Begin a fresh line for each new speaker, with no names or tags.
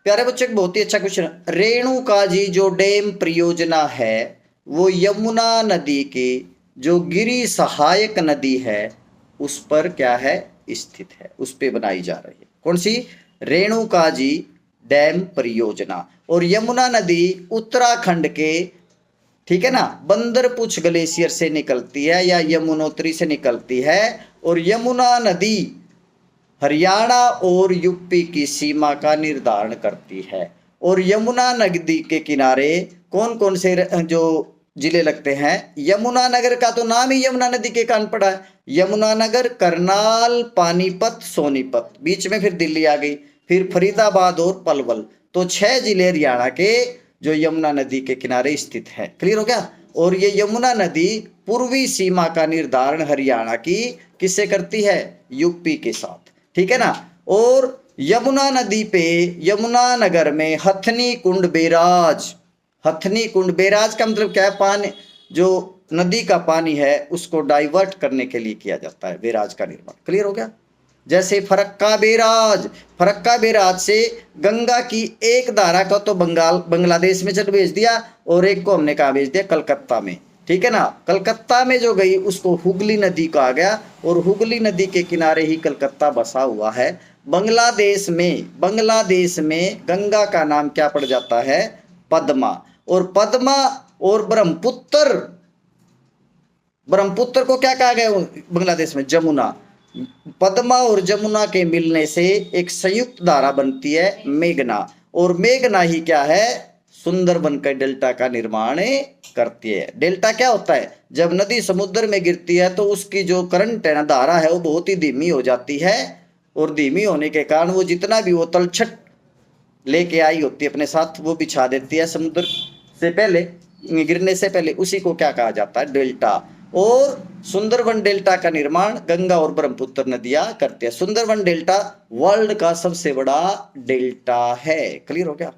प्यारे बच्चों, बहुत ही अच्छा क्वेश्चन। रेणुका जी जो डैम परियोजना है वो यमुना नदी की जो गिरि सहायक नदी है उस पर क्या है, स्थित है, उस पे बनाई जा रही है। कौन सी? रेणुका जी डैम परियोजना। और यमुना नदी उत्तराखंड के, ठीक है ना, बंदरपुछ ग्लेशियर से निकलती है या यमुनोत्री से निकलती है। और यमुना नदी हरियाणा और यूपी की सीमा का निर्धारण करती है। और यमुना नदी के किनारे कौन कौन से जो जिले लगते हैं? यमुनानगर का तो नाम ही यमुना नदी के कान पड़ा है। यमुनानगर, करनाल, पानीपत, सोनीपत, बीच में फिर दिल्ली आ गई, फिर फरीदाबाद और पलवल। तो 6 जिले हरियाणा के जो यमुना नदी के किनारे स्थित है। क्लियर हो गया? और ये यमुना नदी पूर्वी सीमा का निर्धारण हरियाणा की किससे करती है? यूपी के साथ। ठीक है ना। और यमुना नदी पे यमुनानगर में हथनी कुंड बैराज, हथनी कुंड बैराज का मतलब क्या है? पानी, जो नदी का पानी है उसको डाइवर्ट करने के लिए किया जाता है बैराज का निर्माण। क्लियर हो गया? जैसे फरक्का बैराज, फरक्का बैराज से गंगा की एक धारा को तो बांग्लादेश में चल भेज दिया और एक को हमने कहा भेज दिया, कलकत्ता में। ठीक है ना। कलकत्ता में जो गई उसको हुगली नदी कहा गया और हुगली नदी के किनारे ही कलकत्ता बसा हुआ है। बांग्लादेश में गंगा का नाम क्या पड़ जाता है? पद्मा। और पद्मा और ब्रह्मपुत्र, ब्रह्मपुत्र को क्या कहा गया बांग्लादेश में? जमुना। पद्मा और जमुना के मिलने से एक संयुक्त धारा बनती है मेघना। और मेघना ही क्या है? सुंदरबन के डेल्टा का निर्माण करती है। डेल्टा क्या होता है? जब नदी समुद्र में गिरती है तो उसकी जो करंट है ना, धारा है, वो बहुत ही धीमी हो जाती है। और धीमी होने के कारण वो जितना भी वो तलछट लेके आई होती है अपने साथ, वो बिछा देती है समुद्र से पहले, गिरने से पहले। उसी को क्या कहा जाता है? डेल्टा। और सुंदरबन डेल्टा का निर्माण गंगा और ब्रह्मपुत्र नदियां करती है। सुंदरबन डेल्टा वर्ल्ड का सबसे बड़ा डेल्टा है। क्लियर हो गया?